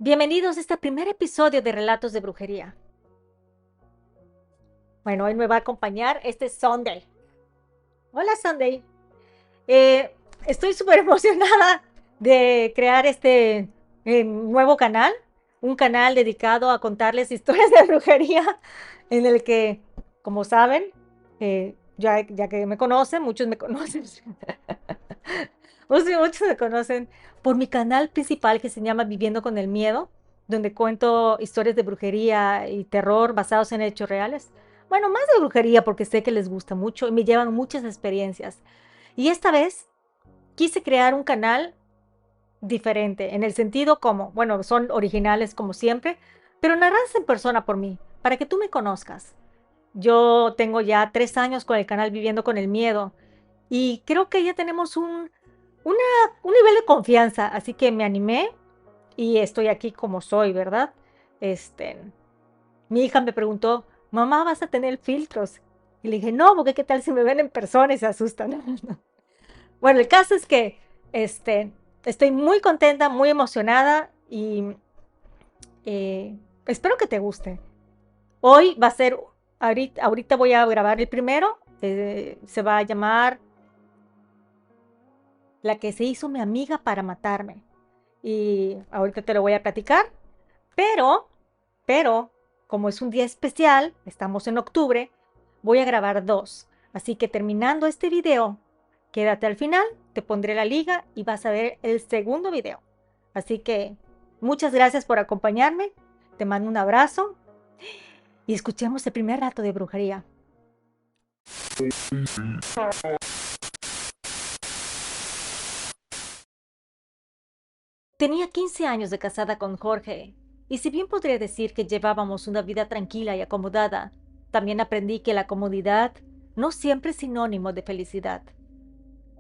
Bienvenidos a este primer episodio de Relatos de Brujería. Bueno, hoy me va a acompañar Sunday. Hola Sunday. Eh, Estoy súper emocionada de crear este nuevo canal, un canal dedicado a contarles historias de brujería, en el que, como saben, ya que me conocen, muchos me conocen, muchos me conocen por mi canal principal que se llama Viviendo con el Miedo, donde cuento historias de brujería y terror basados en hechos reales. Bueno, más de brujería porque sé que les gusta mucho y me llevan muchas experiencias. Y esta vez quise crear un canal diferente, en el sentido como, bueno, son originales como siempre, pero narradas en persona por mí, para que tú me conozcas. Yo tengo ya 3 años con el canal Viviendo con el Miedo y creo que ya tenemos una, un nivel de confianza, así que me animé y estoy aquí como soy, ¿verdad? Este, Mi hija me preguntó, mamá, ¿vas a tener filtros? Y le dije, no, porque qué tal si me ven en persona y se asustan. Bueno, el caso es que este, estoy muy contenta, muy emocionada y eh, espero que te guste. Hoy va a ser, ahorita voy a grabar el primero, se va a llamar La que se hizo mi amiga para matarme. Y ahorita te lo voy a platicar, pero, pero, como es un día especial, estamos en octubre, voy a grabar dos. Así que terminando este video, quédate al final, te pondré la liga y vas a ver el segundo video. Así que muchas gracias por acompañarme, te mando un abrazo y escuchemos el primer rato de brujería. Tenía 15 años de casada con Jorge, y si bien podría decir que llevábamos una vida tranquila y acomodada, también aprendí que la comodidad no siempre es sinónimo de felicidad.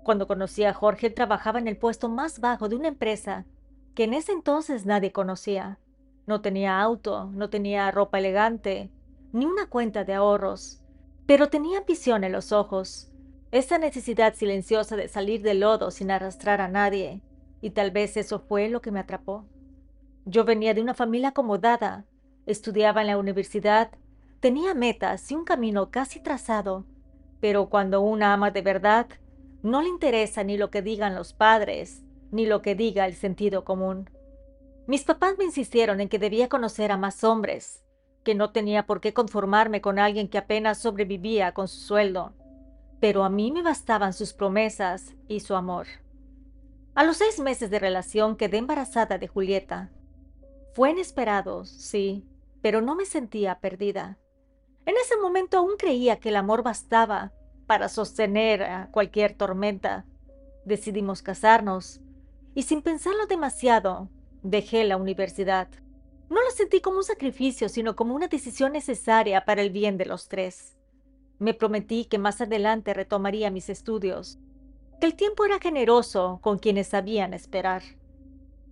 Cuando conocí a Jorge, él trabajaba en el puesto más bajo de una empresa que en ese entonces nadie conocía. No tenía auto, no tenía ropa elegante, ni una cuenta de ahorros, pero tenía ambición en los ojos, esa necesidad silenciosa de salir del lodo sin arrastrar a nadie, y tal vez eso fue lo que me atrapó. Yo venía de una familia acomodada, estudiaba en la universidad, tenía metas y un camino casi trazado, pero cuando una ama de verdad, no le interesa ni lo que digan los padres, ni lo que diga el sentido común. Mis papás me insistieron en que debía conocer a más hombres, que no tenía por qué conformarme con alguien que apenas sobrevivía con su sueldo, pero a mí me bastaban sus promesas y su amor. A los 6 meses de relación quedé embarazada de Julieta. Fue inesperado, sí, pero no me sentía perdida. En ese momento aún creía que el amor bastaba para sostener a cualquier tormenta. Decidimos casarnos y sin pensarlo demasiado, dejé la universidad. No lo sentí como un sacrificio, sino como una decisión necesaria para el bien de los tres. Me prometí que más adelante retomaría mis estudios, que el tiempo era generoso con quienes sabían esperar.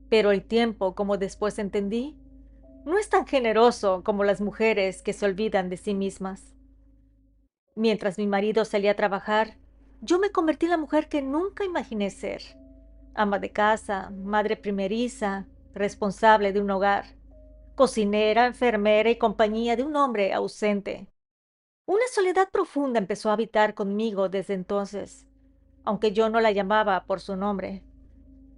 Pero el tiempo, como después entendí, no es tan generoso como las mujeres que se olvidan de sí mismas. Mientras mi marido salía a trabajar, yo me convertí en la mujer que nunca imaginé ser. Ama de casa, madre primeriza, responsable de un hogar, cocinera, enfermera y compañía de un hombre ausente. Una soledad profunda empezó a habitar conmigo desde entonces, aunque yo no la llamaba por su nombre.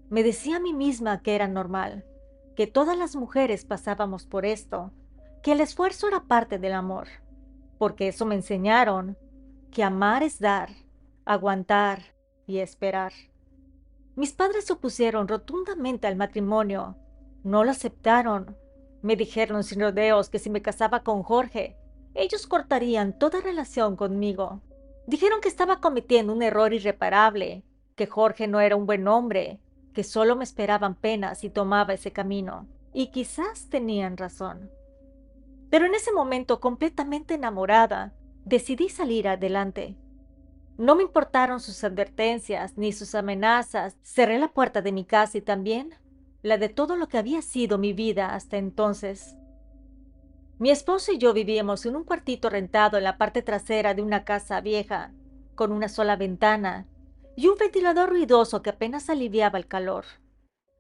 Me decía a mí misma que era normal, que todas las mujeres pasábamos por esto, que el esfuerzo era parte del amor, porque eso me enseñaron, que amar es dar, aguantar y esperar. Mis padres se opusieron rotundamente al matrimonio, no lo aceptaron. Me dijeron sin rodeos que si me casaba con Jorge, ellos cortarían toda relación conmigo. Dijeron que estaba cometiendo un error irreparable, que Jorge no era un buen hombre, que solo me esperaban penas si tomaba ese camino. Y quizás tenían razón. Pero en ese momento, completamente enamorada, decidí salir adelante. No me importaron sus advertencias ni sus amenazas. Cerré la puerta de mi casa y también la de todo lo que había sido mi vida hasta entonces. Mi esposo y yo vivíamos en un cuartito rentado en la parte trasera de una casa vieja, con una sola ventana y un ventilador ruidoso que apenas aliviaba el calor.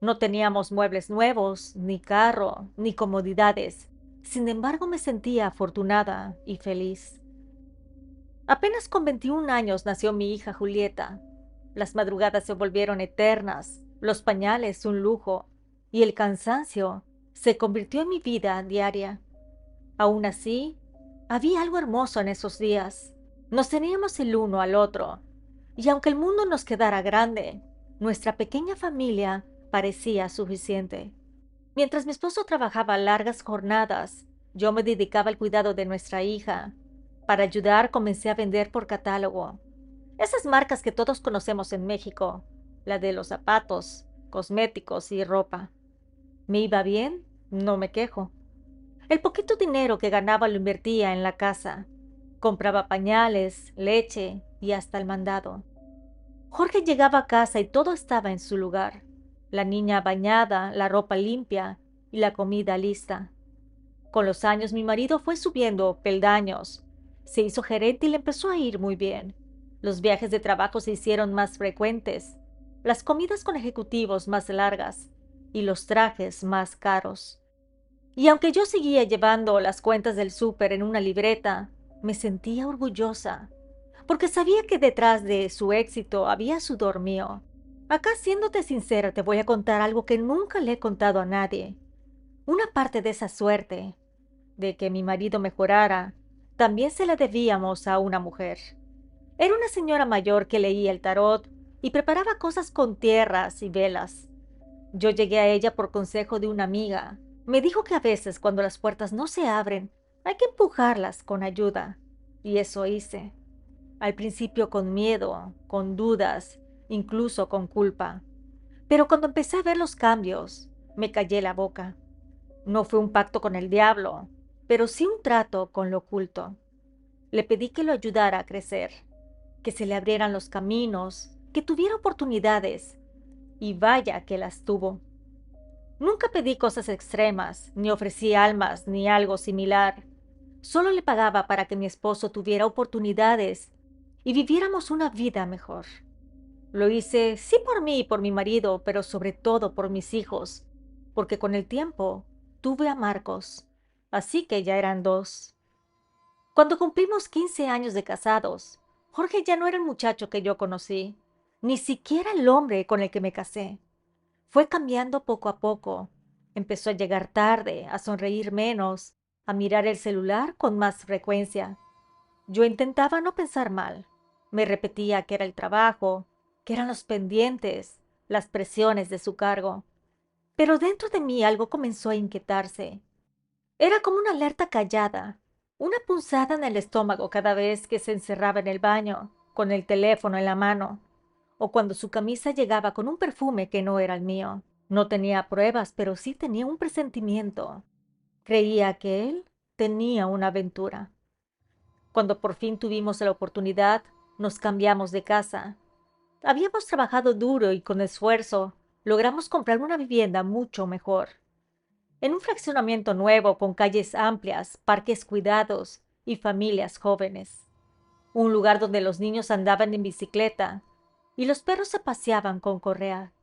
No teníamos muebles nuevos, ni carro, ni comodidades. Sin embargo, me sentía afortunada y feliz. Apenas con 21 años nació mi hija Julieta. Las madrugadas se volvieron eternas, los pañales un lujo, y el cansancio se convirtió en mi vida diaria. Aún así, había algo hermoso en esos días. Nos teníamos el uno al otro, y aunque el mundo nos quedara grande, nuestra pequeña familia parecía suficiente. Mientras mi esposo trabajaba largas jornadas, yo me dedicaba al cuidado de nuestra hija. Para ayudar, comencé a vender por catálogo. Esas marcas que todos conocemos en México, la de los zapatos, cosméticos y ropa. ¿Me iba bien? No me quejo. El poquito dinero que ganaba lo invertía en la casa. Compraba pañales, leche y hasta el mandado. Jorge llegaba a casa y todo estaba en su lugar. La niña bañada, la ropa limpia y la comida lista. Con los años mi marido fue subiendo peldaños. Se hizo gerente y le empezó a ir muy bien. Los viajes de trabajo se hicieron más frecuentes, las comidas con ejecutivos más largas y los trajes más caros. Y aunque yo seguía llevando las cuentas del súper en una libreta, me sentía orgullosa, porque sabía que detrás de su éxito había sudor mío. Acá, siéndote sincera, te voy a contar algo que nunca le he contado a nadie. Una parte de esa suerte, de que mi marido mejorara, también se la debíamos a una mujer. Era una señora mayor que leía el tarot y preparaba cosas con tierras y velas. Yo llegué a ella por consejo de una amiga. Me dijo que a veces cuando las puertas no se abren, hay que empujarlas con ayuda. Y eso hice. Al principio con miedo, con dudas, incluso con culpa. Pero cuando empecé a ver los cambios, me callé la boca. No fue un pacto con el diablo, pero sí un trato con lo oculto. Le pedí que lo ayudara a crecer, que se le abrieran los caminos, que tuviera oportunidades, y vaya que las tuvo. Nunca pedí cosas extremas, ni ofrecí almas, ni algo similar. Solo le pagaba para que mi esposo tuviera oportunidades y viviéramos una vida mejor. Lo hice sí por mí y por mi marido, pero sobre todo por mis hijos, porque con el tiempo tuve a Marcos, así que ya eran dos. Cuando cumplimos 15 años de casados, Jorge ya no era el muchacho que yo conocí, ni siquiera el hombre con el que me casé. Fue cambiando poco a poco. Empezó a llegar tarde, a sonreír menos, a mirar el celular con más frecuencia. Yo intentaba no pensar mal. Me repetía que era el trabajo, que eran los pendientes, las presiones de su cargo. Pero dentro de mí algo comenzó a inquietarse. Era como una alerta callada, una punzada en el estómago cada vez que se encerraba en el baño, con el teléfono en la mano, o cuando su camisa llegaba con un perfume que no era el mío. No tenía pruebas, pero sí tenía un presentimiento. Creía que él tenía una aventura. Cuando por fin tuvimos la oportunidad, nos cambiamos de casa. Habíamos trabajado duro y con esfuerzo logramos comprar una vivienda mucho mejor. En un fraccionamiento nuevo con calles amplias, parques cuidados y familias jóvenes. Un lugar donde los niños andaban en bicicleta y los perros se paseaban con correa.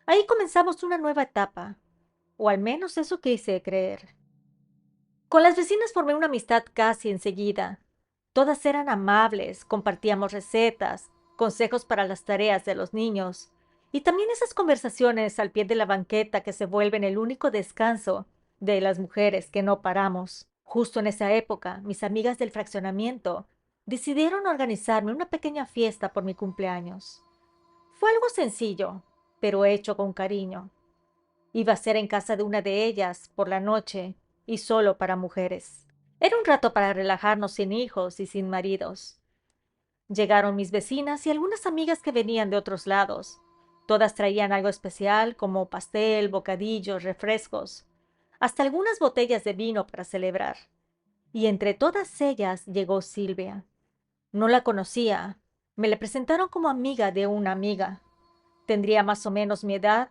Ahí comenzamos una nueva etapa, o al menos eso quise creer. Con las vecinas formé una amistad casi enseguida. Todas eran amables, compartíamos recetas, consejos para las tareas de los niños, y también esas conversaciones al pie de la banqueta que se vuelven el único descanso de las mujeres que no paramos. Justo en esa época, mis amigas del fraccionamiento decidieron organizarme una pequeña fiesta por mi cumpleaños. Fue algo sencillo, pero hecho con cariño. Iba a ser en casa de una de ellas, por la noche, y solo para mujeres. Era un rato para relajarnos sin hijos y sin maridos. Llegaron mis vecinas y algunas amigas que venían de otros lados. Todas traían algo especial, como pastel, bocadillos, refrescos, hasta algunas botellas de vino para celebrar. Y entre todas ellas llegó Silvia. No la conocía. Me la presentaron como amiga de una amiga. Tendría más o menos mi edad,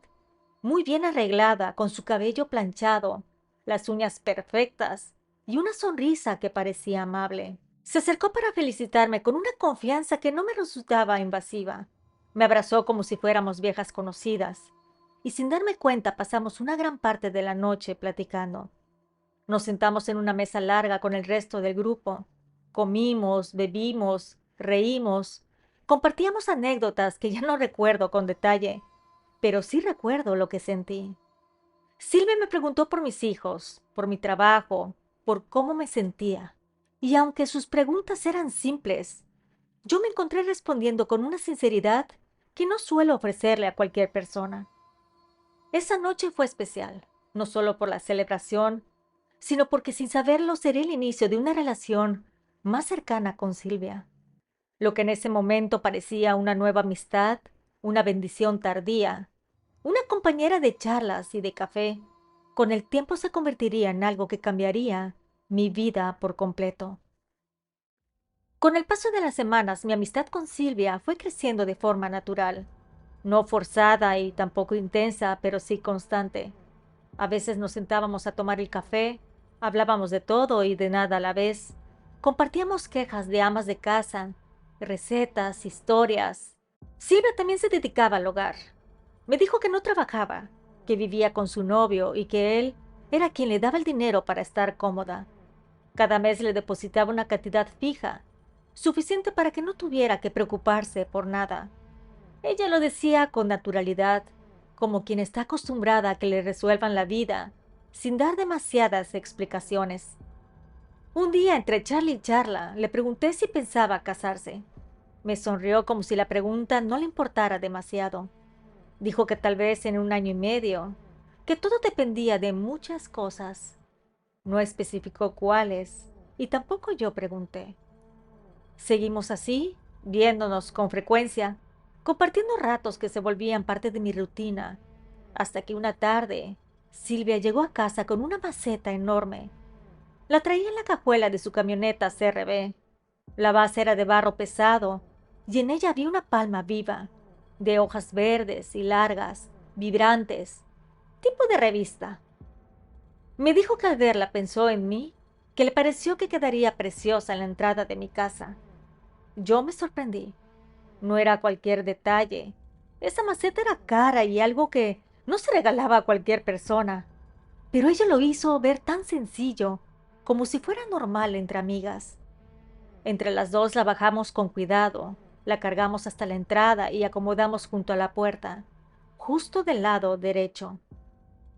muy bien arreglada, con su cabello planchado, las uñas perfectas y una sonrisa que parecía amable. Se acercó para felicitarme con una confianza que no me resultaba invasiva. Me abrazó como si fuéramos viejas conocidas y sin darme cuenta pasamos una gran parte de la noche platicando. Nos sentamos en una mesa larga con el resto del grupo. Comimos, bebimos, reímos, compartíamos anécdotas que ya no recuerdo con detalle, pero sí recuerdo lo que sentí. Silvia me preguntó por mis hijos, por mi trabajo, por cómo me sentía. Y aunque sus preguntas eran simples, yo me encontré respondiendo con una sinceridad que no suelo ofrecerle a cualquier persona. Esa noche fue especial, no solo por la celebración, sino porque sin saberlo sería el inicio de una relación más cercana con Silvia. Lo que en ese momento parecía una nueva amistad, una bendición tardía, una compañera de charlas y de café, con el tiempo se convertiría en algo que cambiaría mi vida por completo. Con el paso de las semanas, mi amistad con Silvia fue creciendo de forma natural, no forzada y tampoco intensa, pero sí constante. A veces nos sentábamos a tomar el café, hablábamos de todo y de nada a la vez, compartíamos quejas de amas de casa, recetas, historias. Silvia también se dedicaba al hogar. Me dijo que no trabajaba, que vivía con su novio y que él era quien le daba el dinero para estar cómoda. Cada mes le depositaba una cantidad fija, suficiente para que no tuviera que preocuparse por nada. Ella lo decía con naturalidad, como quien está acostumbrada a que le resuelvan la vida, sin dar demasiadas explicaciones. Un día, entre charla y charla, le pregunté si pensaba casarse. Me sonrió como si la pregunta no le importara demasiado. Dijo que tal vez en 1 año y medio, que todo dependía de muchas cosas. No especificó cuáles, y tampoco yo pregunté. Seguimos así, viéndonos con frecuencia, compartiendo ratos que se volvían parte de mi rutina, hasta que una tarde, Silvia llegó a casa con una maceta enorme. La traía en la cajuela de su camioneta CRB. La base era de barro pesado, y en ella había una palma viva, de hojas verdes y largas, vibrantes, tipo de revista. Me dijo que al verla pensó en mí, que le pareció que quedaría preciosa en la entrada de mi casa. Yo me sorprendí. No era cualquier detalle. Esa maceta era cara y algo que no se regalaba a cualquier persona. Pero ella lo hizo ver tan sencillo, como si fuera normal entre amigas. Entre las dos la bajamos con cuidado, la cargamos hasta la entrada y acomodamos junto a la puerta, justo del lado derecho.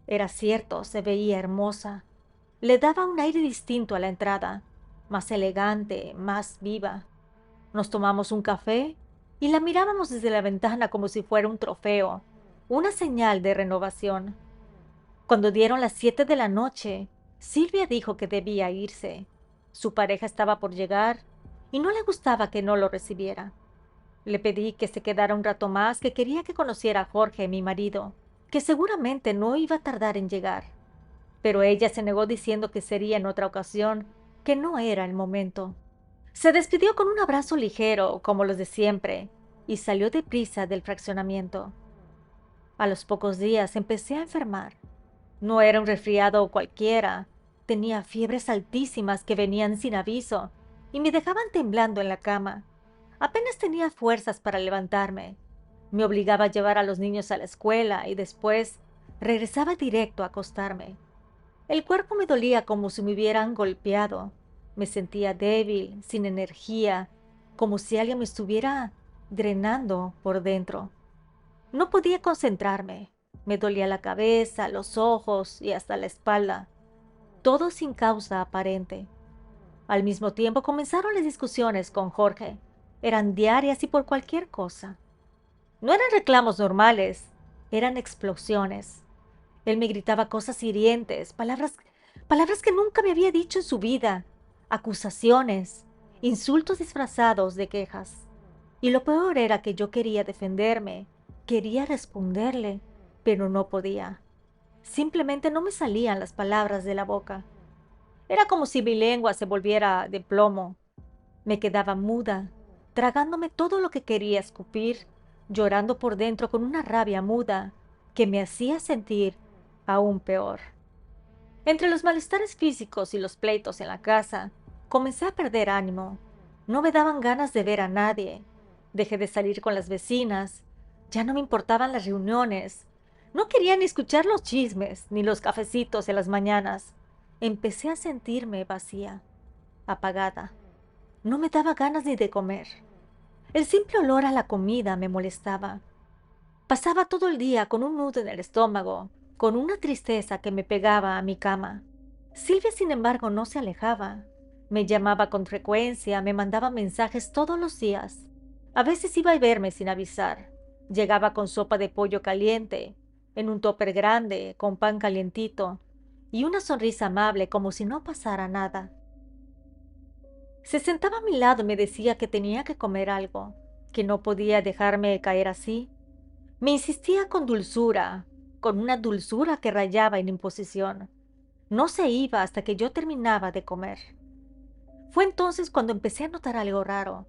Era cierto, se veía hermosa. Le daba un aire distinto a la entrada, más elegante, más viva. Nos tomamos un café y la mirábamos desde la ventana como si fuera un trofeo, una señal de renovación. Cuando dieron las 7 de la noche, Silvia dijo que debía irse. Su pareja estaba por llegar y no le gustaba que no lo recibiera. Le pedí que se quedara un rato más, que quería que conociera a Jorge, mi marido, que seguramente no iba a tardar en llegar. Pero ella se negó diciendo que sería en otra ocasión, que no era el momento. Se despidió con un abrazo ligero, como los de siempre, y salió deprisa del fraccionamiento. A los pocos días empecé a enfermar. No era un resfriado cualquiera, tenía fiebres altísimas que venían sin aviso y me dejaban temblando en la cama. Apenas tenía fuerzas para levantarme. Me obligaba a llevar a los niños a la escuela y después regresaba directo a acostarme. El cuerpo me dolía como si me hubieran golpeado. Me sentía débil, sin energía, como si alguien me estuviera drenando por dentro. No podía concentrarme. Me dolía la cabeza, los ojos y hasta la espalda. Todo sin causa aparente. Al mismo tiempo comenzaron las discusiones con Jorge. Eran diarias y por cualquier cosa. No eran reclamos normales, eran explosiones. Él me gritaba cosas hirientes, palabras que nunca me había dicho en su vida, acusaciones, insultos disfrazados de quejas. Y lo peor era que yo quería defenderme, quería responderle, pero no podía. Simplemente no me salían las palabras de la boca. Era como si mi lengua se volviera de plomo. Me quedaba muda, tragándome todo lo que quería escupir, llorando por dentro con una rabia muda que me hacía sentir aún peor. Entre los malestares físicos y los pleitos en la casa, comencé a perder ánimo. No me daban ganas de ver a nadie. Dejé de salir con las vecinas. Ya no me importaban las reuniones. No quería ni escuchar los chismes, ni los cafecitos en las mañanas. Empecé a sentirme vacía, apagada. No me daba ganas ni de comer. El simple olor a la comida me molestaba. Pasaba todo el día con un nudo en el estómago, con una tristeza que me pegaba a mi cama. Silvia, sin embargo, no se alejaba. Me llamaba con frecuencia, me mandaba mensajes todos los días. A veces iba a verme sin avisar. Llegaba con sopa de pollo caliente, en un tupper grande, con pan calientito, y una sonrisa amable como si no pasara nada. Se sentaba a mi lado y me decía que tenía que comer algo, que no podía dejarme caer así. Me insistía con dulzura, con una dulzura que rayaba en imposición. No se iba hasta que yo terminaba de comer. Fue entonces cuando empecé a notar algo raro.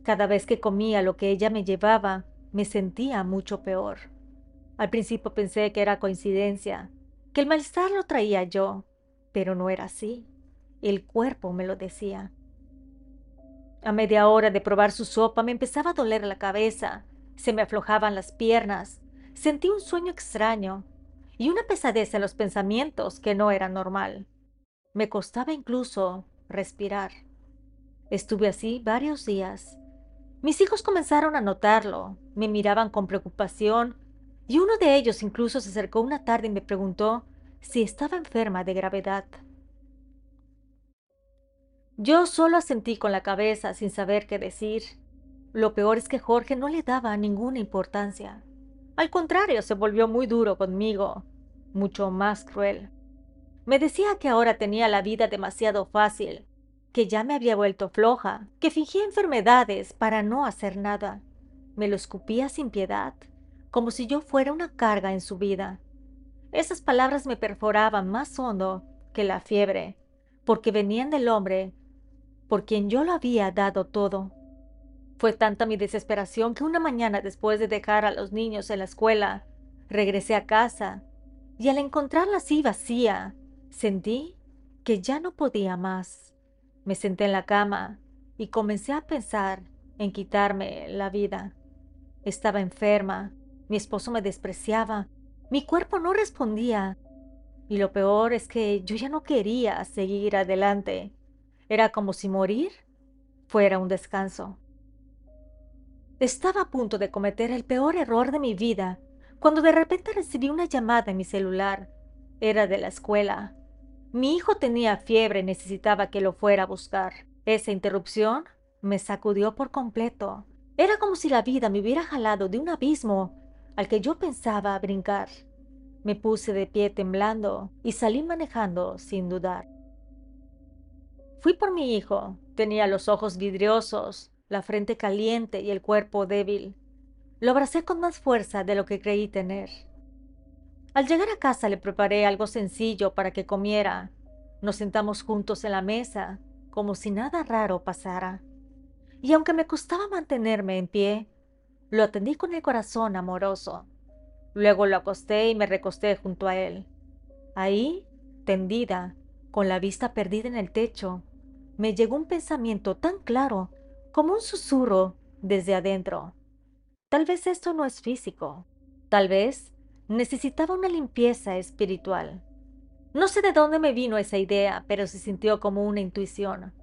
Cada vez que comía lo que ella me llevaba, me sentía mucho peor. Al principio pensé que era coincidencia, que el malestar lo traía yo, pero no era así. El cuerpo me lo decía. A media hora de probar su sopa me empezaba a doler la cabeza, se me aflojaban las piernas, sentí un sueño extraño y una pesadez en los pensamientos que no era normal. Me costaba incluso respirar. Estuve así varios días. Mis hijos comenzaron a notarlo, me miraban con preocupación y uno de ellos incluso se acercó una tarde y me preguntó si estaba enferma de gravedad. Yo solo asentí con la cabeza sin saber qué decir. Lo peor es que Jorge no le daba ninguna importancia. Al contrario, se volvió muy duro conmigo, mucho más cruel. Me decía que ahora tenía la vida demasiado fácil, que ya me había vuelto floja, que fingía enfermedades para no hacer nada. Me lo escupía sin piedad, como si yo fuera una carga en su vida. Esas palabras me perforaban más hondo que la fiebre, porque venían del hombre por quien yo lo había dado todo. Fue tanta mi desesperación que una mañana, después de dejar a los niños en la escuela, regresé a casa y al encontrarla así vacía, sentí que ya no podía más. Me senté en la cama y comencé a pensar en quitarme la vida. Estaba enferma, mi esposo me despreciaba, mi cuerpo no respondía y lo peor es que yo ya no quería seguir adelante. Era como si morir fuera un descanso. Estaba a punto de cometer el peor error de mi vida cuando de repente recibí una llamada en mi celular. Era de la escuela. Mi hijo tenía fiebre y necesitaba que lo fuera a buscar. Esa interrupción me sacudió por completo. Era como si la vida me hubiera jalado de un abismo al que yo pensaba brincar. Me puse de pie temblando y salí manejando sin dudar. Fui por mi hijo. Tenía los ojos vidriosos, la frente caliente y el cuerpo débil. Lo abracé con más fuerza de lo que creí tener. Al llegar a casa le preparé algo sencillo para que comiera. Nos sentamos juntos en la mesa, como si nada raro pasara. Y aunque me costaba mantenerme en pie, lo atendí con el corazón amoroso. Luego lo acosté y me recosté junto a él. Ahí, tendida, con la vista perdida en el techo, me llegó un pensamiento tan claro como un susurro desde adentro. Tal vez esto no es físico. Tal vez necesitaba una limpieza espiritual. No sé de dónde me vino esa idea, pero se sintió como una intuición.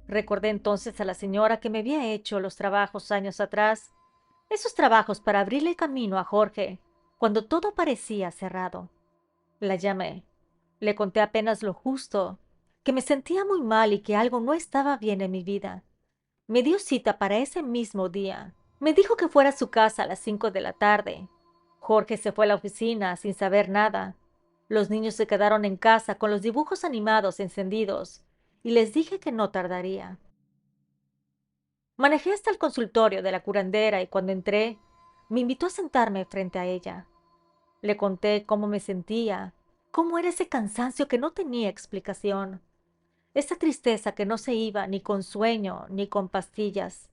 Recordé entonces a la señora que me había hecho los trabajos años atrás, esos trabajos para abrirle camino a Jorge, cuando todo parecía cerrado. La llamé. Le conté apenas lo justo, que me sentía muy mal y que algo no estaba bien en mi vida. Me dio cita para ese mismo día. Me dijo que fuera a su casa a las 5 de la tarde. Jorge se fue a la oficina sin saber nada. Los niños se quedaron en casa con los dibujos animados encendidos y les dije que no tardaría. Manejé hasta el consultorio de la curandera y cuando entré, me invitó a sentarme frente a ella. Le conté cómo me sentía, cómo era ese cansancio que no tenía explicación, esa tristeza que no se iba ni con sueño ni con pastillas.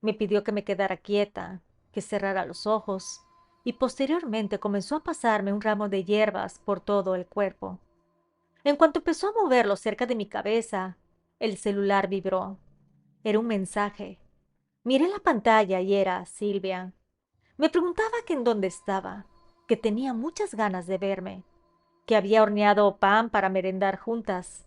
Me pidió que me quedara quieta, que cerrara los ojos, y posteriormente comenzó a pasarme un ramo de hierbas por todo el cuerpo. En cuanto empezó a moverlo cerca de mi cabeza, el celular vibró. Era un mensaje. Miré la pantalla y era Silvia. Me preguntaba que en dónde estaba. que tenía muchas ganas de verme, que había horneado pan para merendar juntas.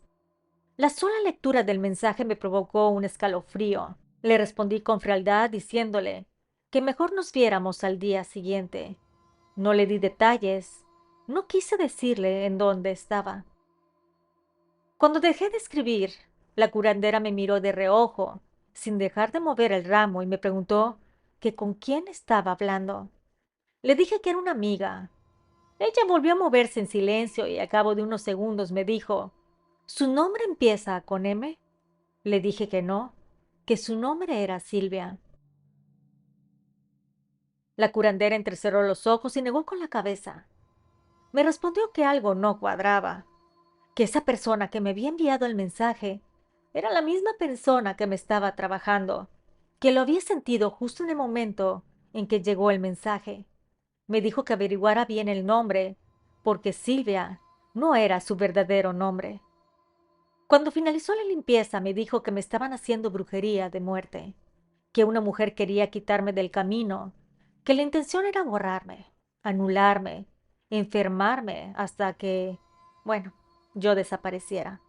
La sola lectura del mensaje me provocó un escalofrío. Le respondí con frialdad diciéndole que mejor nos viéramos al día siguiente. No le di detalles, no quise decirle en dónde estaba. Cuando dejé de escribir, la curandera me miró de reojo, sin dejar de mover el ramo, y me preguntó que con quién estaba hablando. Le dije que era una amiga. Ella volvió a moverse en silencio y al cabo de unos segundos me dijo, ¿su nombre empieza con M? Le dije que no, que su nombre era Silvia. La curandera entrecerró los ojos y negó con la cabeza. Me respondió que algo no cuadraba, que esa persona que me había enviado el mensaje era la misma persona que me estaba trabajando, que lo había sentido justo en el momento en que llegó el mensaje. Me dijo que averiguara bien el nombre, porque Silvia no era su verdadero nombre. Cuando finalizó la limpieza me dijo que me estaban haciendo brujería de muerte, que una mujer quería quitarme del camino, que la intención era borrarme, anularme, enfermarme hasta que, bueno, yo desapareciera,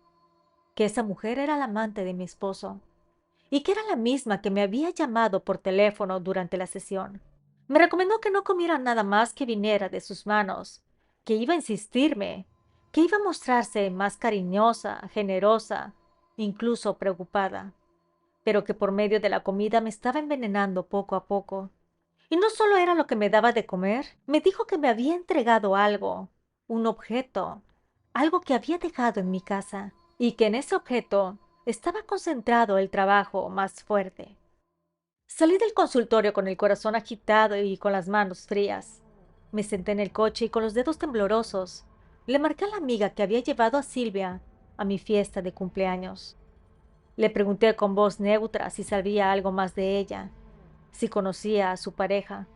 que esa mujer era la amante de mi esposo y que era la misma que me había llamado por teléfono durante la sesión. Me recomendó que no comiera nada más que viniera de sus manos, que iba a insistirme, que iba a mostrarse más cariñosa, generosa, incluso preocupada, pero que por medio de la comida me estaba envenenando poco a poco. Y no solo era lo que me daba de comer, me dijo que me había entregado algo, un objeto, algo que había dejado en mi casa, y que en ese objeto estaba concentrado el trabajo más fuerte. Salí del consultorio con el corazón agitado y con las manos frías. Me senté en el coche y con los dedos temblorosos le marqué a la amiga que había llevado a Silvia a mi fiesta de cumpleaños. Le pregunté con voz neutra si sabía algo más de ella, si conocía a su pareja.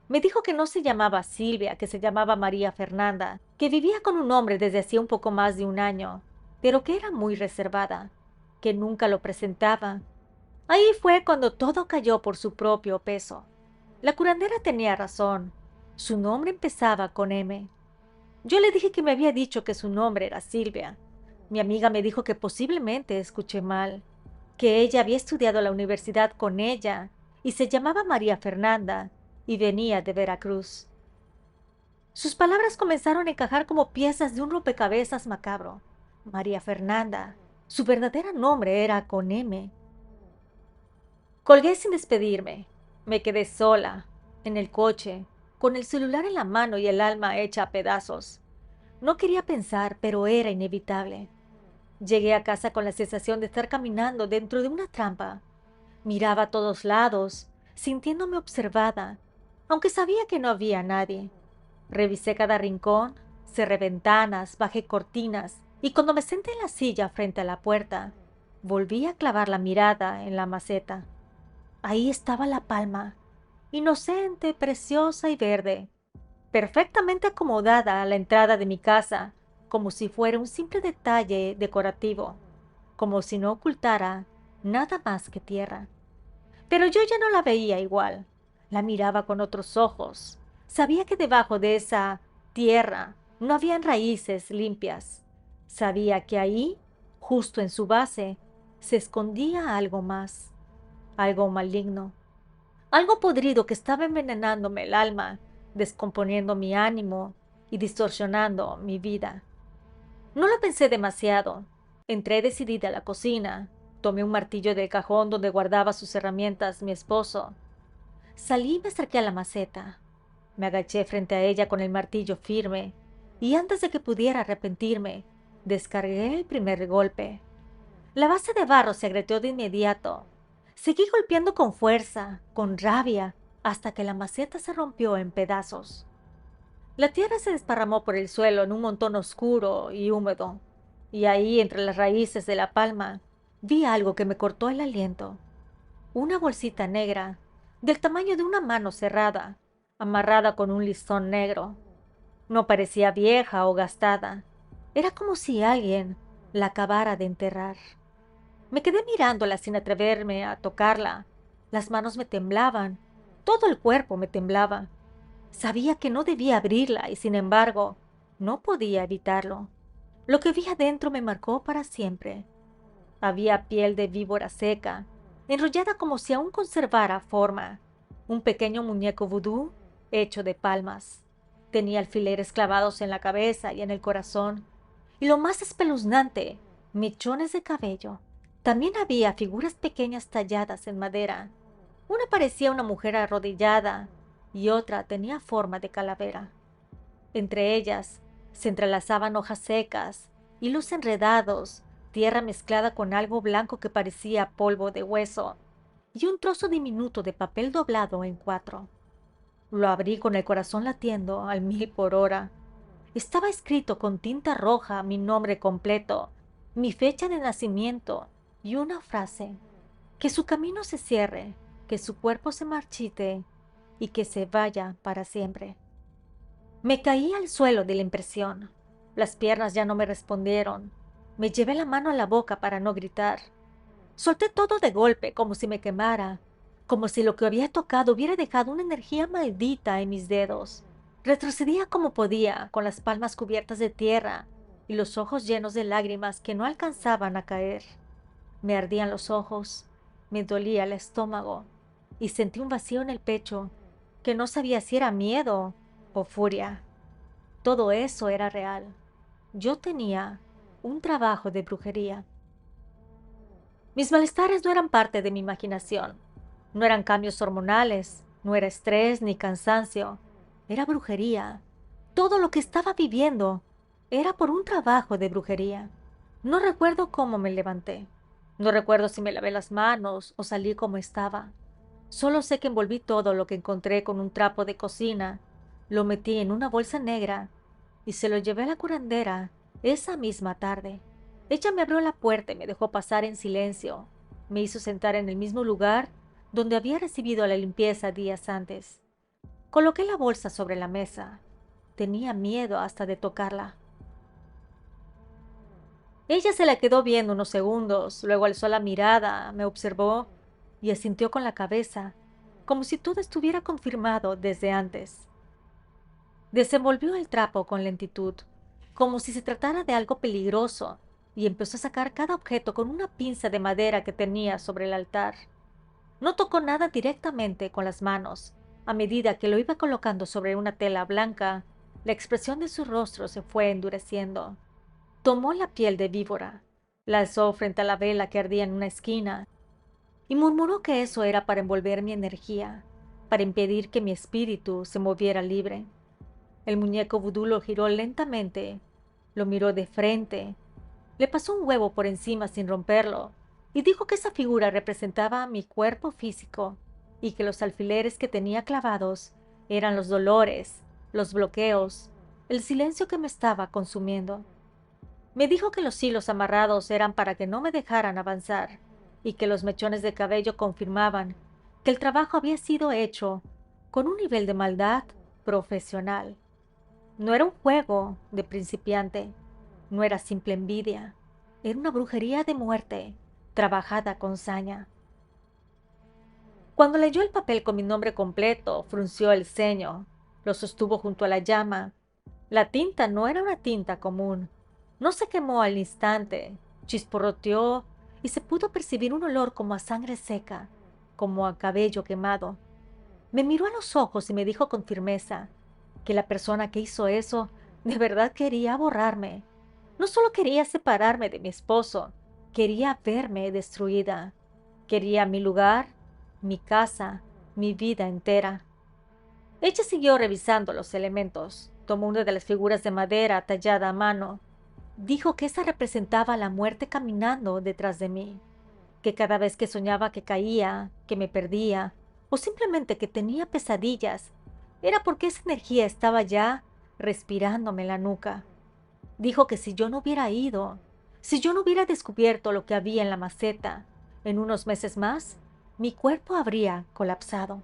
Me dijo que no se llamaba Silvia, que se llamaba María Fernanda, que vivía con un hombre desde hacía un poco más de un año, pero que era muy reservada, que nunca lo presentaba. Ahí fue cuando todo cayó por su propio peso. La curandera tenía razón. Su nombre empezaba con M. Yo le dije que me había dicho que su nombre era Silvia. Mi amiga me dijo que posiblemente escuché mal, que ella había estudiado a la universidad con ella y se llamaba María Fernanda y venía de Veracruz. Sus palabras comenzaron a encajar como piezas de un rompecabezas macabro. María Fernanda. Su verdadero nombre era con M. Colgué sin despedirme. Me quedé sola, en el coche, con el celular en la mano y el alma hecha a pedazos. No quería pensar, pero era inevitable. Llegué a casa con la sensación de estar caminando dentro de una trampa. Miraba a todos lados, sintiéndome observada, aunque sabía que no había nadie. Revisé cada rincón, cerré ventanas, bajé cortinas, y cuando me senté en la silla frente a la puerta, volví a clavar la mirada en la maceta. Ahí estaba la palma, inocente, preciosa y verde, perfectamente acomodada a la entrada de mi casa, como si fuera un simple detalle decorativo, como si no ocultara nada más que tierra. Pero yo ya no la veía igual, la miraba con otros ojos. Sabía que debajo de esa tierra no habían raíces limpias. Sabía que ahí, justo en su base, se escondía algo más, algo maligno. Algo podrido que estaba envenenándome el alma, descomponiendo mi ánimo y distorsionando mi vida. No lo pensé demasiado. Entré decidida a la cocina. Tomé un martillo del cajón donde guardaba sus herramientas mi esposo. Salí y me acerqué a la maceta. Me agaché frente a ella con el martillo firme, y antes de que pudiera arrepentirme, descargué el primer golpe. La base de barro se agrietó de inmediato. Seguí golpeando con fuerza, con rabia, hasta que la maceta se rompió en pedazos. La tierra se desparramó por el suelo en un montón oscuro y húmedo, y ahí, entre las raíces de la palma, vi algo que me cortó el aliento. Una bolsita negra, del tamaño de una mano cerrada, amarrada con un listón negro. No parecía vieja o gastada. Era como si alguien la acabara de enterrar. Me quedé mirándola sin atreverme a tocarla. Las manos me temblaban, todo el cuerpo me temblaba. Sabía que no debía abrirla y, sin embargo, no podía evitarlo. Lo que vi adentro me marcó para siempre. Había piel de víbora seca, enrollada como si aún conservara forma. Un pequeño muñeco vudú hecho de palmas. Tenía alfileres clavados en la cabeza y en el corazón. Y lo más espeluznante, mechones de cabello. También había figuras pequeñas talladas en madera. Una parecía una mujer arrodillada y otra tenía forma de calavera. Entre ellas se entrelazaban hojas secas, hilos enredados, tierra mezclada con algo blanco que parecía polvo de hueso, y un trozo diminuto de papel doblado en cuatro. Lo abrí con el corazón latiendo al 1000 por hora. Estaba escrito con tinta roja mi nombre completo, mi fecha de nacimiento y una frase: que su camino se cierre, que su cuerpo se marchite y que se vaya para siempre. Me caí al suelo de la impresión. Las piernas ya no me respondieron. Me llevé la mano a la boca para no gritar. Solté todo de golpe, como si me quemara, como si lo que había tocado hubiera dejado una energía maldita en mis dedos. Retrocedía como podía, con las palmas cubiertas de tierra y los ojos llenos de lágrimas que no alcanzaban a caer. Me ardían los ojos, me dolía el estómago y sentí un vacío en el pecho que no sabía si era miedo o furia. Todo eso era real. Yo tenía un trabajo de brujería. Mis malestares no eran parte de mi imaginación. No eran cambios hormonales, no era estrés ni cansancio. Era brujería. Todo lo que estaba viviendo era por un trabajo de brujería. No recuerdo cómo me levanté. No recuerdo si me lavé las manos o salí como estaba. Solo sé que envolví todo lo que encontré con un trapo de cocina, lo metí en una bolsa negra y se lo llevé a la curandera esa misma tarde. Ella me abrió la puerta y me dejó pasar en silencio. Me hizo sentar en el mismo lugar donde había recibido la limpieza días antes. Coloqué la bolsa sobre la mesa. Tenía miedo hasta de tocarla. Ella se la quedó viendo unos segundos, luego alzó la mirada, me observó y asintió con la cabeza, como si todo estuviera confirmado desde antes. Desenvolvió el trapo con lentitud, como si se tratara de algo peligroso, y empezó a sacar cada objeto con una pinza de madera que tenía sobre el altar. No tocó nada directamente con las manos. A medida que lo iba colocando sobre una tela blanca, la expresión de su rostro se fue endureciendo. Tomó la piel de víbora, la alzó frente a la vela que ardía en una esquina, y murmuró que eso era para envolver mi energía, para impedir que mi espíritu se moviera libre. El muñeco vudú lo giró lentamente, lo miró de frente, le pasó un huevo por encima sin romperlo, y dijo que esa figura representaba mi cuerpo físico, y que los alfileres que tenía clavados eran los dolores, los bloqueos, el silencio que me estaba consumiendo. Me dijo que los hilos amarrados eran para que no me dejaran avanzar, y que los mechones de cabello confirmaban que el trabajo había sido hecho con un nivel de maldad profesional. No era un juego de principiante, no era simple envidia, era una brujería de muerte, trabajada con saña. Cuando leyó el papel con mi nombre completo, frunció el ceño, lo sostuvo junto a la llama. La tinta no era una tinta común. No se quemó al instante, chisporroteó y se pudo percibir un olor como a sangre seca, como a cabello quemado. Me miró a los ojos y me dijo con firmeza que la persona que hizo eso de verdad quería borrarme. No solo quería separarme de mi esposo, quería verme destruida. Quería mi lugar, mi casa, mi vida entera. Ella siguió revisando los elementos. Tomó una de las figuras de madera tallada a mano. Dijo que esa representaba la muerte caminando detrás de mí, que cada vez que soñaba que caía, que me perdía, o simplemente que tenía pesadillas, era porque esa energía estaba ya respirándome en la nuca. Dijo que si yo no hubiera ido, si yo no hubiera descubierto lo que había en la maceta, en unos meses más, mi cuerpo habría colapsado.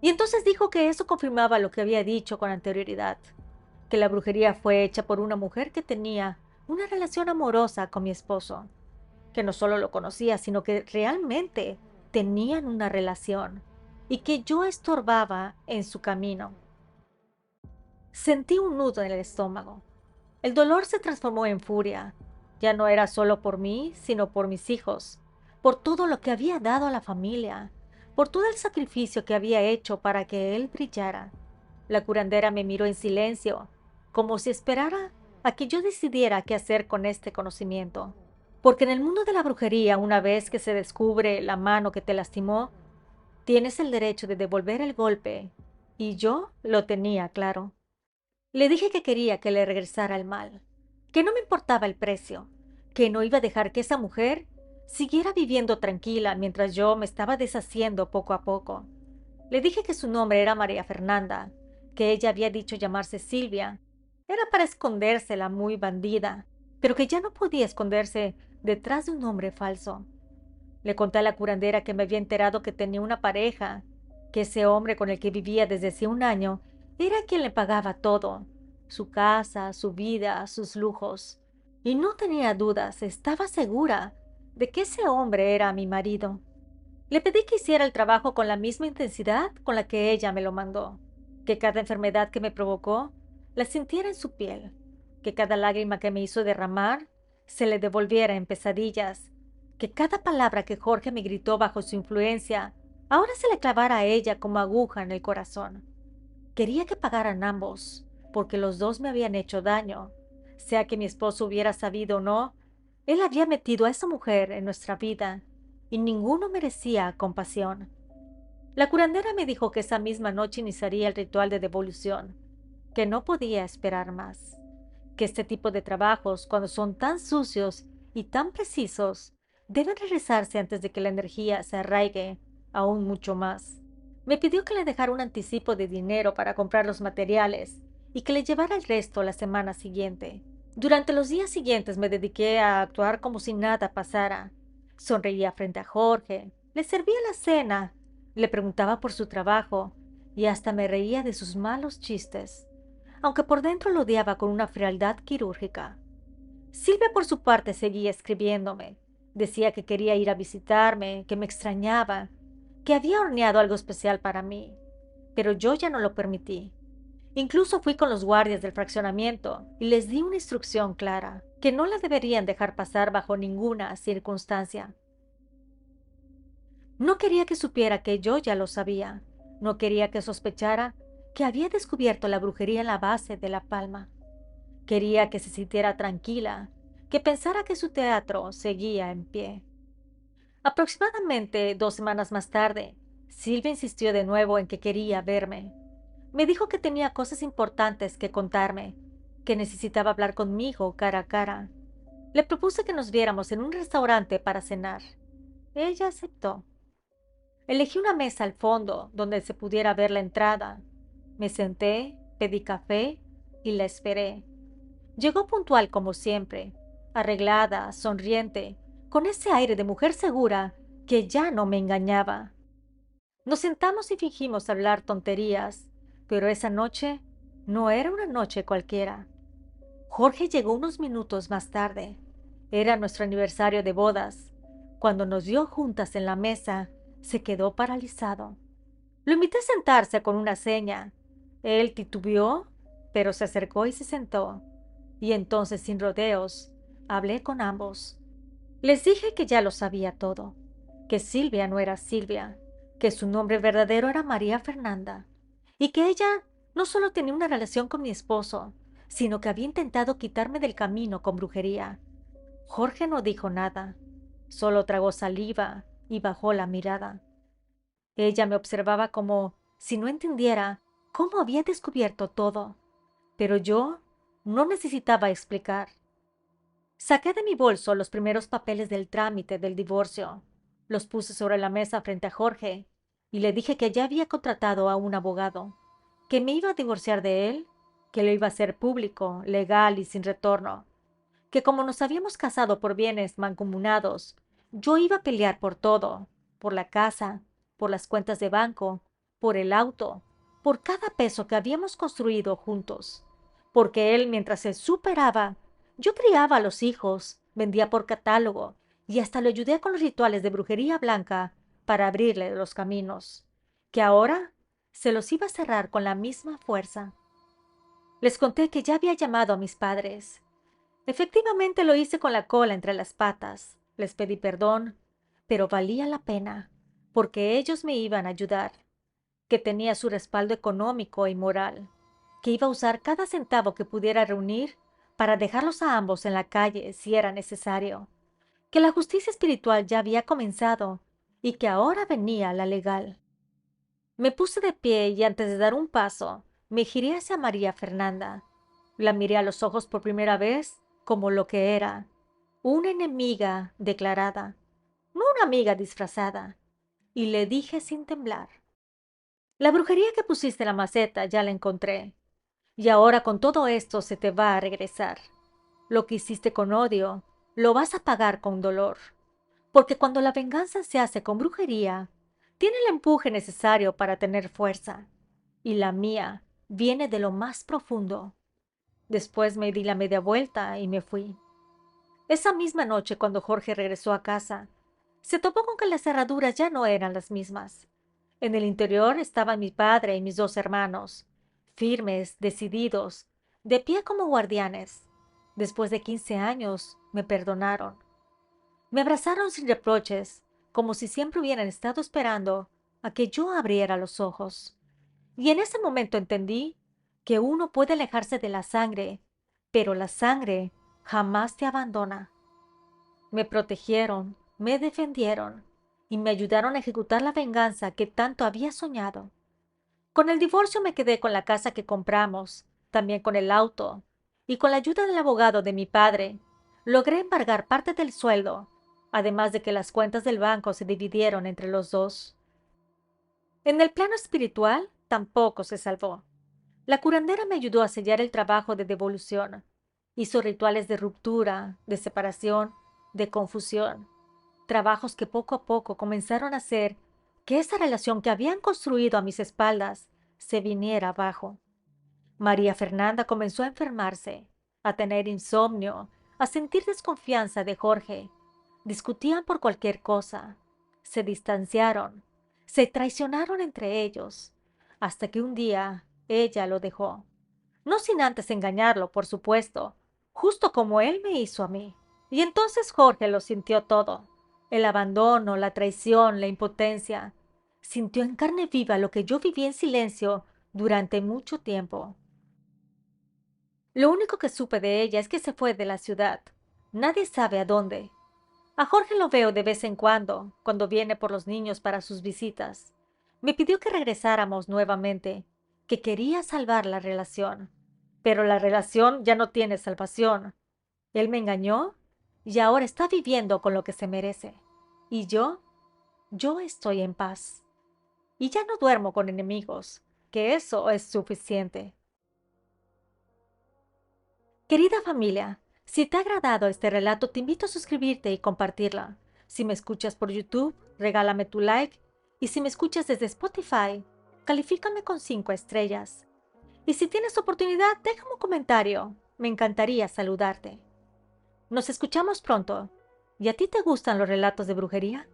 Y entonces dijo que eso confirmaba lo que había dicho con anterioridad, que la brujería fue hecha por una mujer que tenía una relación amorosa con mi esposo, que no solo lo conocía, sino que realmente tenían una relación. y que yo estorbaba en su camino. Sentí un nudo en el estómago. El dolor se transformó en furia. Ya no era solo por mí, sino por mis hijos, por todo lo que había dado a la familia, por todo el sacrificio que había hecho para que él brillara. La curandera me miró en silencio, como si esperara a que yo decidiera qué hacer con este conocimiento. Porque en el mundo de la brujería, una vez que se descubre la mano que te lastimó, tienes el derecho de devolver el golpe, y yo lo tenía claro. Le dije que quería que le regresara el mal, que no me importaba el precio, que no iba a dejar que esa mujer siguiera viviendo tranquila mientras yo me estaba deshaciendo poco a poco. Le dije que su nombre era María Fernanda, que ella había dicho llamarse Silvia. Era para esconderse la muy bandida, pero que ya no podía esconderse detrás de un nombre falso. Le conté a la curandera que me había enterado que tenía una pareja, que ese hombre con el que vivía desde hacía un año era quien le pagaba todo, su casa, su vida, sus lujos. Y no tenía dudas, estaba segura de que ese hombre era mi marido. Le pedí que hiciera el trabajo con la misma intensidad con la que ella me lo mandó, que cada enfermedad que me provocó la sintiera en su piel, que cada lágrima que me hizo derramar se le devolviera en pesadillas, que cada palabra que Jorge me gritó bajo su influencia ahora se le clavara a ella como aguja en el corazón. Quería que pagaran ambos, porque los dos me habían hecho daño. Sea que mi esposo hubiera sabido o no, él había metido a esa mujer en nuestra vida y ninguno merecía compasión. La curandera me dijo que esa misma noche iniciaría el ritual de devolución, que no podía esperar más, que este tipo de trabajos, cuando son tan sucios y tan precisos, deben realizarse antes de que la energía se arraigue aún mucho más. Me pidió que le dejara un anticipo de dinero para comprar los materiales y que le llevara el resto la semana siguiente. Durante los días siguientes me dediqué a actuar como si nada pasara. Sonreía frente a Jorge, le servía la cena, le preguntaba por su trabajo y hasta me reía de sus malos chistes, aunque por dentro lo odiaba con una frialdad quirúrgica. Silvia, por su parte, seguía escribiéndome. Decía que quería ir a visitarme, que me extrañaba, que había horneado algo especial para mí, pero yo ya no lo permití. Incluso fui con los guardias del fraccionamiento y les di una instrucción clara, que no la deberían dejar pasar bajo ninguna circunstancia. No quería que supiera que yo ya lo sabía. No quería que sospechara que había descubierto la brujería en la base de la palma. Quería que se sintiera tranquila, que pensara que su teatro seguía en pie. Aproximadamente 2 semanas más tarde, Silvia insistió de nuevo en que quería verme. Me dijo que tenía cosas importantes que contarme, que necesitaba hablar conmigo cara a cara. Le propuse que nos viéramos en un restaurante para cenar. Ella aceptó. Elegí una mesa al fondo donde se pudiera ver la entrada. Me senté, pedí café y la esperé. Llegó puntual como siempre, arreglada, sonriente, con ese aire de mujer segura que ya no me engañaba. Nos sentamos y fingimos hablar tonterías, pero esa noche no era una noche cualquiera. Jorge llegó unos minutos más tarde. Era nuestro aniversario de bodas. Cuando nos vio juntas en la mesa, se quedó paralizado. Lo invité a sentarse con una seña. Él titubeó, pero se acercó y se sentó. Y entonces, sin rodeos, hablé con ambos. Les dije que ya lo sabía todo, que Silvia no era Silvia, que su nombre verdadero era María Fernanda, y que ella no solo tenía una relación con mi esposo, sino que había intentado quitarme del camino con brujería. Jorge no dijo nada, solo tragó saliva y bajó la mirada. Ella me observaba como si no entendiera cómo había descubierto todo, pero yo no necesitaba explicar. Saqué de mi bolso los primeros papeles del trámite del divorcio. Los puse sobre la mesa frente a Jorge y le dije que ya había contratado a un abogado, que me iba a divorciar de él, que lo iba a hacer público, legal y sin retorno, que como nos habíamos casado por bienes mancomunados, yo iba a pelear por todo, por la casa, por las cuentas de banco, por el auto, por cada peso que habíamos construido juntos, porque él, mientras se superaba, yo criaba a los hijos, vendía por catálogo y hasta le ayudé con los rituales de brujería blanca para abrirle los caminos. que ahora se los iba a cerrar con la misma fuerza. Les conté que ya había llamado a mis padres. Efectivamente lo hice con la cola entre las patas. Les pedí perdón, pero valía la pena, porque ellos me iban a ayudar, que tenía su respaldo económico y moral, que iba a usar cada centavo que pudiera reunir para dejarlos a ambos en la calle si era necesario, que la justicia espiritual ya había comenzado y que ahora venía la legal. Me puse de pie y antes de dar un paso, me giré hacia María Fernanda. La miré a los ojos por primera vez como lo que era, una enemiga declarada, no una amiga disfrazada, y le dije sin temblar: la brujería que pusiste en la maceta ya la encontré, y ahora con todo esto se te va a regresar. Lo que hiciste con odio, lo vas a pagar con dolor, porque cuando la venganza se hace con brujería, tiene el empuje necesario para tener fuerza, y la mía viene de lo más profundo. Después me di la media vuelta y me fui. Esa misma noche, cuando Jorge regresó a casa, se topó con que las cerraduras ya no eran las mismas. En el interior estaban mi padre y mis dos hermanos, firmes, decididos, de pie como guardianes. Después de 15 años, me perdonaron. Me abrazaron sin reproches, como si siempre hubieran estado esperando a que yo abriera los ojos. Y en ese momento entendí que uno puede alejarse de la sangre, pero la sangre jamás te abandona. Me protegieron, me defendieron y me ayudaron a ejecutar la venganza que tanto había soñado. Con el divorcio me quedé con la casa que compramos, también con el auto, y con la ayuda del abogado de mi padre, logré embargar parte del sueldo, además de que las cuentas del banco se dividieron entre los dos. En el plano espiritual tampoco se salvó. La curandera me ayudó a sellar el trabajo de devolución. Hizo rituales de ruptura, de separación, de confusión. Trabajos que poco a poco comenzaron a hacer que esa relación que habían construido a mis espaldas se viniera abajo. María Fernanda comenzó a enfermarse, a tener insomnio, a sentir desconfianza de Jorge. Discutían por cualquier cosa. Se distanciaron. Se traicionaron entre ellos. Hasta que un día ella lo dejó. No sin antes engañarlo, por supuesto, justo como él me hizo a mí. Y entonces Jorge lo sintió todo. El abandono, la traición, la impotencia. Sintió en carne viva lo que yo viví en silencio durante mucho tiempo. Lo único que supe de ella es que se fue de la ciudad. Nadie sabe a dónde. A Jorge lo veo de vez en cuando viene por los niños para sus visitas. Me pidió que regresáramos nuevamente, que quería salvar la relación. Pero la relación ya no tiene salvación. Él me engañó y ahora está viviendo con lo que se merece. Y yo estoy en paz. Y ya no duermo con enemigos, que eso es suficiente. Querida familia, si te ha agradado este relato, te invito a suscribirte y compartirla. Si me escuchas por YouTube, regálame tu like. Y si me escuchas desde Spotify, califícame con 5 estrellas. Y si tienes oportunidad, déjame un comentario. Me encantaría saludarte. Nos escuchamos pronto. ¿Y a ti te gustan los relatos de brujería?